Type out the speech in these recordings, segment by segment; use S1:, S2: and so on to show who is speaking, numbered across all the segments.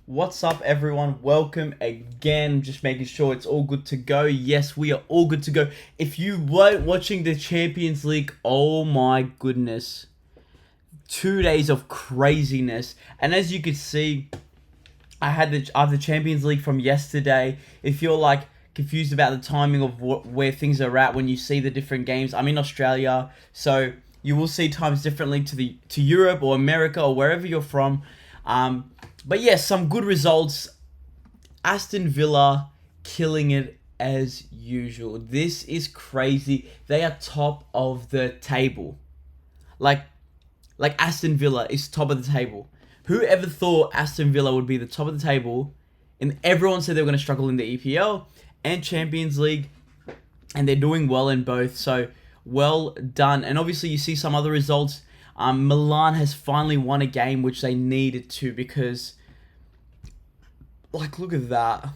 S1: What's up, everyone? Welcome again. Just making sure it's all good to go. Yes, we are all good to go. If you weren't watching the Champions League, oh my goodness. 2 days of craziness. And as you could see, I have the Champions League from yesterday. If you're like confused about the timing of where things are at when you see the different games, I'm in Australia, so you will see times differently to Europe or America or wherever you're from. But yes, some good results. Aston Villa killing it as usual. This is crazy. They are top of the table. Like like Aston Villa is top of the table. Who ever thought Aston Villa would be the top of the table? And everyone said they were going to struggle in the EPL and Champions League, and they're doing well in both. So well done. And obviously, you see some other results. Milan has finally won a game which they needed to because, like, look at that.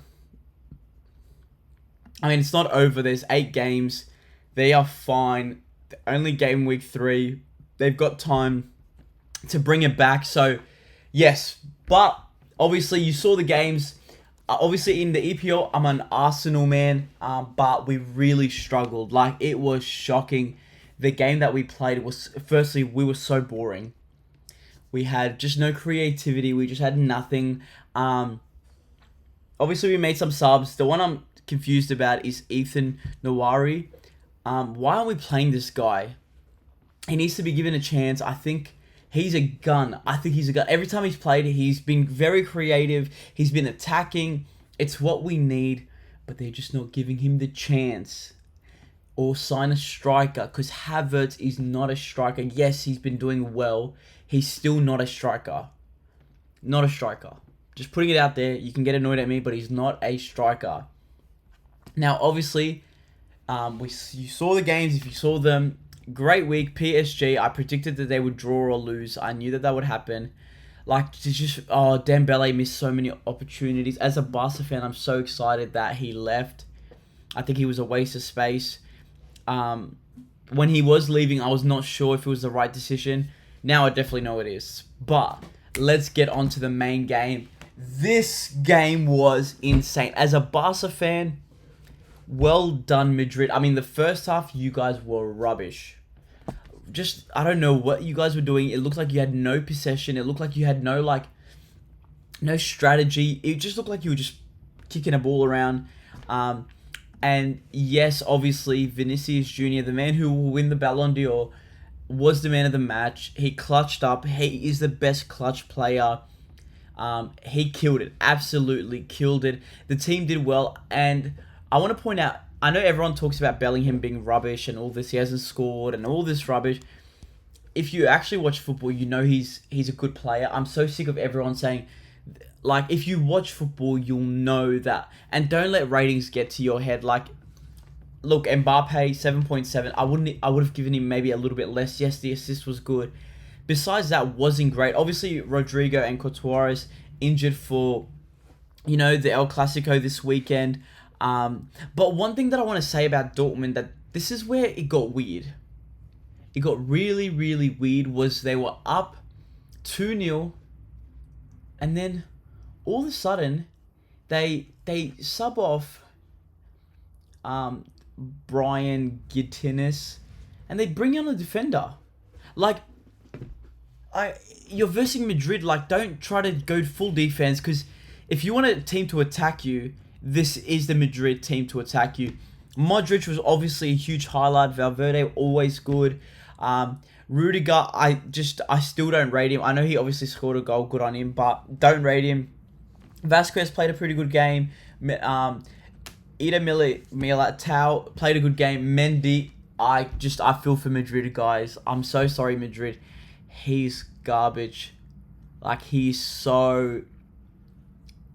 S1: I mean, it's not over. There's 8 games. They are fine. Only game week 3. They've got time to bring it back. So, yes. But, obviously, you saw the games. Obviously, in the EPL, I'm an Arsenal man. But we really struggled. Like, it was shocking. The game that we played was... Firstly, we were so boring. We had just no creativity. We just had nothing. Obviously, we made some subs. The one I'm confused about is Ethan Nawari. Why aren't we playing this guy? He needs to be given a chance. I think he's a gun. Every time he's played, he's been very creative. He's been attacking. It's what we need, but they're just not giving him the chance. Or sign a striker, because Havertz is not a striker. Yes, he's been doing well. He's still not a striker. Not a striker. Just putting it out there. You can get annoyed at me, but he's not a striker. Now, obviously, you saw the games. If you saw them, great week. PSG, I predicted that they would draw or lose. I knew that would happen. Dembele missed so many opportunities. As a Barca fan, I'm so excited that he left. I think he was a waste of space. When he was leaving, I was not sure if it was the right decision. Now I definitely know it is. But let's get on to the main game. This game was insane. As a Barca fan, well done, Madrid. I mean, the first half, you guys were rubbish. I don't know what you guys were doing. It looked like you had no possession. It looked like you had no strategy. It just looked like you were just kicking a ball around. And yes, obviously, Vinicius Jr., the man who will win the Ballon d'Or, was the man of the match. He clutched up. He is the best clutch player. He killed it. Absolutely killed it. The team did well. And I want to point out, I know everyone talks about Bellingham being rubbish and all this. He hasn't scored and all this rubbish. If you actually watch football, you know he's a good player. I'm so sick of everyone saying... Like, if you watch football, you'll know that. And don't let ratings get to your head. Like, look, Mbappe, 7.7. I would have given him maybe a little bit less. Yes, the assist was good. Besides that, wasn't great. Obviously, Rodrigo and Courtois injured for, the El Clasico this weekend. But one thing that I want to say about Dortmund, that this is where it got weird. It got really, really weird, was they were up 2-0. And then... all of a sudden, they sub off Brian Gittinis, and they bring on a defender. Like, you're versing Madrid. Like, don't try to go full defense, because if you want a team to attack you, this is the Madrid team to attack you. Modric was obviously a huge highlight. Valverde, always good. Rudiger, I still don't rate him. I know he obviously scored a goal, good on him, but don't rate him. Vasquez played a pretty good game. Ida Militao played a good game. Mendy, I feel for Madrid, guys. I'm so sorry, Madrid. He's garbage. Like, he's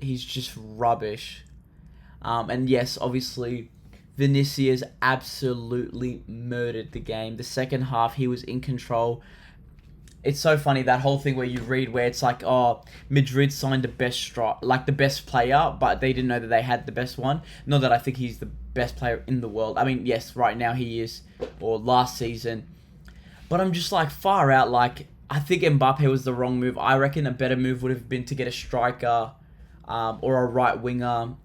S1: just rubbish. And yes, obviously, Vinicius absolutely murdered the game. The second half, he was in control. It's so funny, that whole thing where you read where it's like, oh, Madrid signed the best player, but they didn't know that they had the best one. Not that I think he's the best player in the world. I mean, yes, right now he is, or last season. But I'm just like, far out. Like, I think Mbappe was the wrong move. I reckon a better move would have been to get a striker. or a right winger.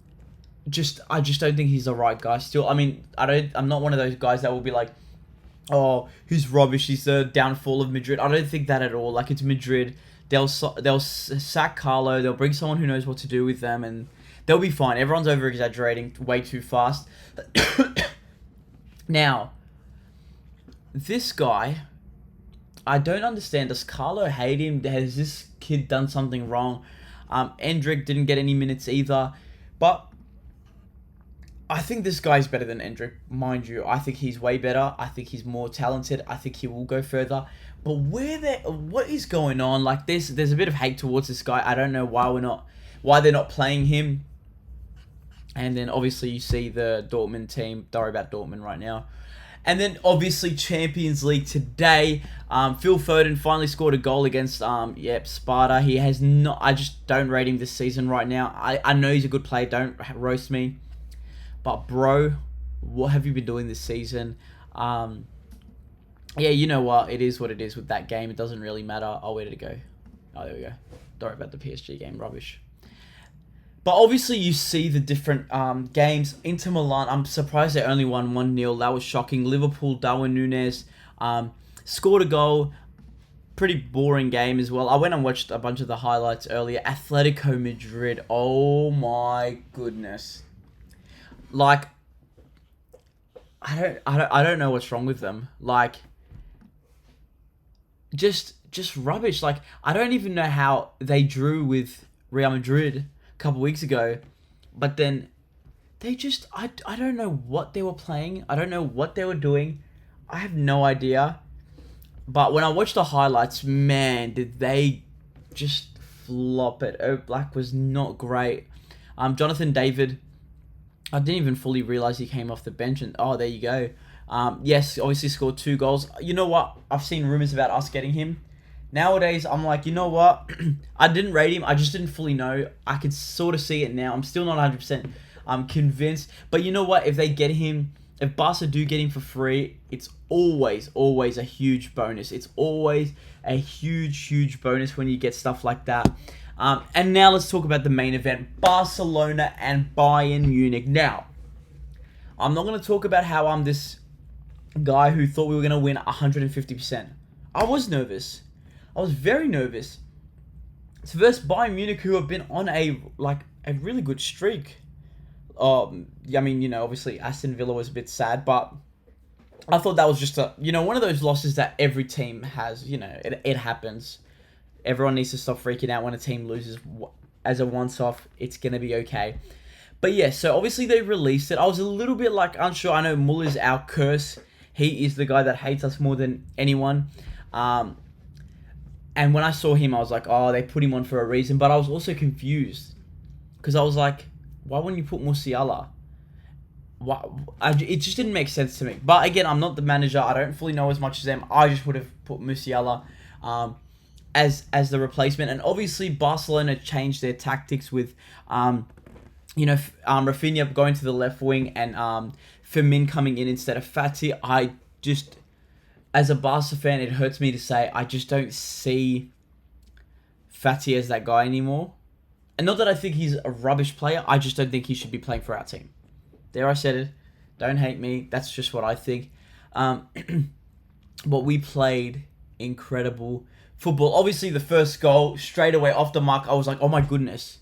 S1: I just don't think he's the right guy. Still, I mean, I'm not one of those guys that will be like, oh, he's rubbish. He's the downfall of Madrid. I don't think that at all. Like, it's Madrid. They'll sack Carlo. They'll bring someone who knows what to do with them, and they'll be fine. Everyone's over exaggerating way too fast. Now, this guy, I don't understand. Does Carlo hate him? Has this kid done something wrong? Endrick didn't get any minutes either, but I think this guy's better than Endrick, mind you. I think he's way better. I think he's more talented. I think he will go further. But what is going on? Like, there's a bit of hate towards this guy. I don't know why they're not playing him. And then obviously you see the Dortmund team. Don't worry about Dortmund right now. And then obviously Champions League today. Phil Foden finally scored a goal against Sparta. He has not. I just don't rate him this season right now. I know he's a good player. Don't roast me. But bro, what have you been doing this season? Yeah, you know what? It is what it is with that game. It doesn't really matter. Oh, where did it go? Oh, there we go. Don't worry about the PSG game. Rubbish. But obviously you see the different games. Inter Milan, I'm surprised they only won 1-0. That was shocking. Liverpool, Darwin Núñez scored a goal. Pretty boring game as well. I went and watched a bunch of the highlights earlier. Atletico Madrid. Oh my goodness. Like, I don't know what's wrong with them. Like, just rubbish. Like, I don't even know how they drew with Real Madrid a couple weeks ago, but then they just I don't know what they were playing. I don't know what they were doing. I have no idea. But when I watched the highlights, man, did they just flop it. Black was not great. Jonathan David, I didn't even fully realize he came off the bench, and oh, there you go. Yes, obviously scored 2 goals. You know what? I've seen rumors about us getting him. Nowadays, I'm like, you know what? I didn't rate him. I just didn't fully know. I could sort of see it now. I'm still not 100% convinced. But you know what? If they get him, if Barca do get him for free, it's always a huge bonus. It's always a huge bonus when you get stuff like that. And now let's talk about the main event, Barcelona and Bayern Munich. Now, I'm not going to talk about how I'm this guy who thought we were going to win 150%. I was nervous. I was very nervous. It's versus Bayern Munich, who have been on a really good streak. I mean, you know, obviously Aston Villa was a bit sad, but I thought that was just one of those losses that every team has. You know, it happens. Everyone needs to stop freaking out when a team loses as a once-off. It's going to be okay. But yeah, so obviously they released it. I was a little bit unsure. I know Muller's our curse. He is the guy that hates us more than anyone. And when I saw him, I was like, oh, they put him on for a reason. But I was also confused. Because I was like, why wouldn't you put Musiala? It just didn't make sense to me. But again, I'm not the manager. I don't fully know as much as them. I just would have put Musiala as the replacement. And obviously, Barcelona changed their tactics with, Rafinha going to the left wing and Firmin coming in instead of Fati. As a Barca fan, it hurts me to say, I just don't see Fati as that guy anymore. And not that I think he's a rubbish player, I just don't think he should be playing for our team. There, I said it. Don't hate me. That's just what I think. But we played incredible football. Obviously, the first goal, straight away off the mark, I was like, oh my goodness,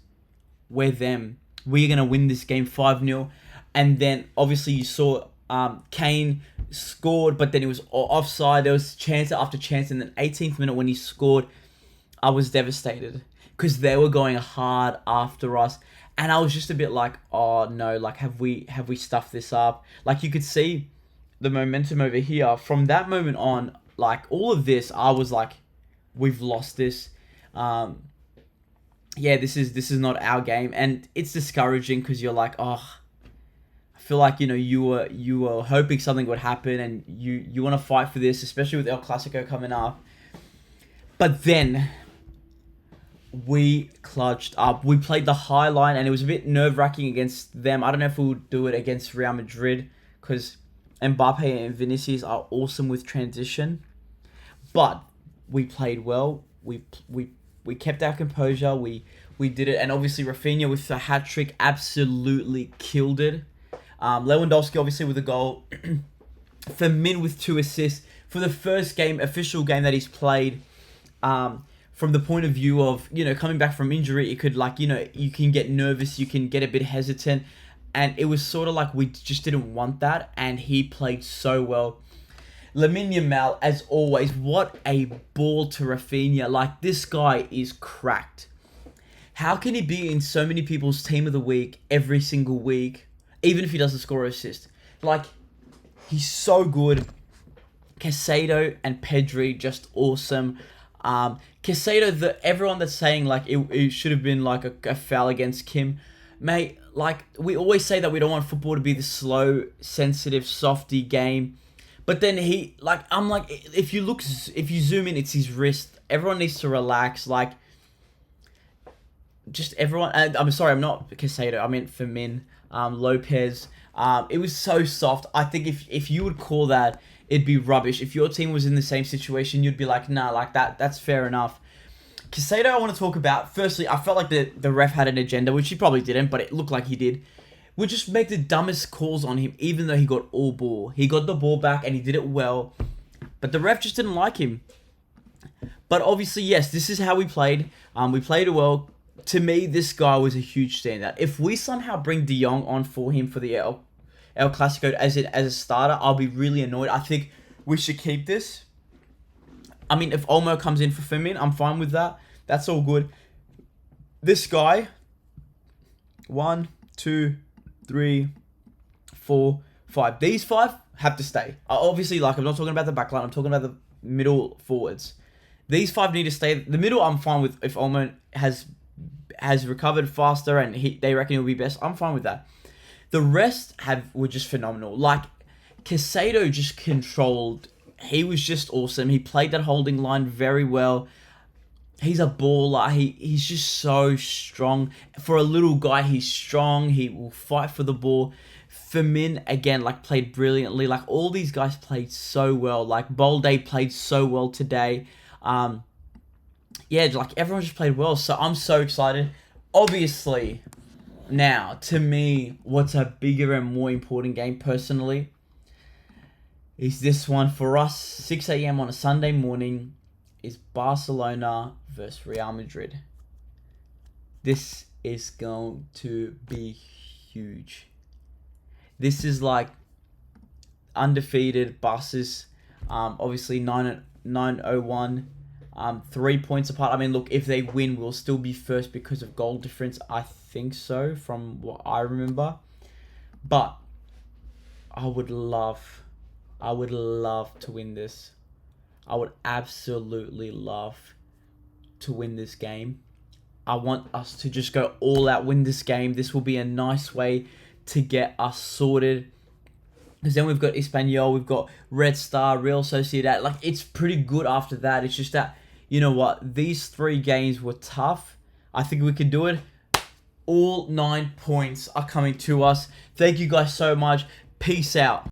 S1: we're them. We're going to win this game 5-0. And then, obviously, you saw Kane scored, but then it was offside. There was chance after chance, and then 18th minute when he scored, I was devastated because they were going hard after us, and I was just a bit like, oh no, like have we stuffed this up? Like you could see the momentum over here from that moment on. Like all of this, I was like, we've lost this. Yeah, this is not our game, and it's discouraging because you're like, oh. I feel like you were hoping something would happen, and you want to fight for this, especially with El Clasico coming up. But then we clutched up. We played the high line, and it was a bit nerve-wracking against them. I don't know if we'll do it against Real Madrid because Mbappe and Vinicius are awesome with transition. But we played well. We kept our composure. We we did it. And obviously Rafinha with the hat trick absolutely killed it. Lewandowski obviously with a goal. Firmin with 2 assists for the first game, official game that he's played. From the point of view of, coming back from injury, it could you can get nervous, you can get a bit hesitant. And it was sort of like we just didn't want that. And he played so well. Lamine Yamal, as always, what a ball to Rafinha. Like, this guy is cracked. How can he be in so many people's team of the week every single week, even if he doesn't score or assist? Like, he's so good. Casado and Pedri, just awesome. Casado, everyone that's saying, like, it should have been, like, a foul against Kim. Mate, like, we always say that we don't want football to be the slow, sensitive, softy game. But then I'm like, if you zoom in, it's his wrist. Everyone needs to relax. Like, just everyone. And I'm sorry, I'm not Casado. I meant Firmin, Lopez. It was so soft. I think if you would call that, it'd be rubbish. If your team was in the same situation, you'd be like, nah, like that's fair enough. Casado, I want to talk about. Firstly, I felt like the ref had an agenda, which he probably didn't, but it looked like he did. Would just make the dumbest calls on him, even though he got all ball. He got the ball back and he did it well, but the ref just didn't like him. But obviously, yes, this is how we played. We played it well. To me, this guy was a huge standout. If we somehow bring De Jong on for him for the El Clasico as a starter, I'll be really annoyed. I think we should keep this. I mean, if Olmo comes in for Firmin, I'm fine with that. That's all good. This guy, 1, 2, 3, 4, 5. These 5 have to stay. Obviously, like, I'm not talking about the back line. I'm talking about the middle forwards. These 5 need to stay. The middle, I'm fine with. If Olmo has recovered faster and they reckon he'll be best, I'm fine with that. The rest were just phenomenal. Like, Casado just controlled. He was just awesome. He played that holding line very well. He's a baller. He's just so strong. For a little guy, he's strong. He will fight for the ball. Firmin, again, like, played brilliantly. Like, all these guys played so well. Like, Bolde played so well today. Yeah, like, everyone just played well. So I'm so excited. Obviously, now, to me, what's a bigger and more important game personally is this one for us. 6 a.m. on a Sunday morning is Barcelona versus Real Madrid. This is going to be huge. This is like undefeated buses. Obviously 901. 3 points apart. I mean, look, if they win, we'll still be first because of goal difference. I think so, from what I remember. But I would love to win this. I would absolutely love to win this game. I want us to just go all out, win this game. This will be a nice way to get us sorted. Because then we've got Espanyol, we've got Red Star, Real Sociedad. Like, it's pretty good after that. It's just that, you know what? These 3 games were tough. I think we can do it. All 9 points are coming to us. Thank you guys so much. Peace out.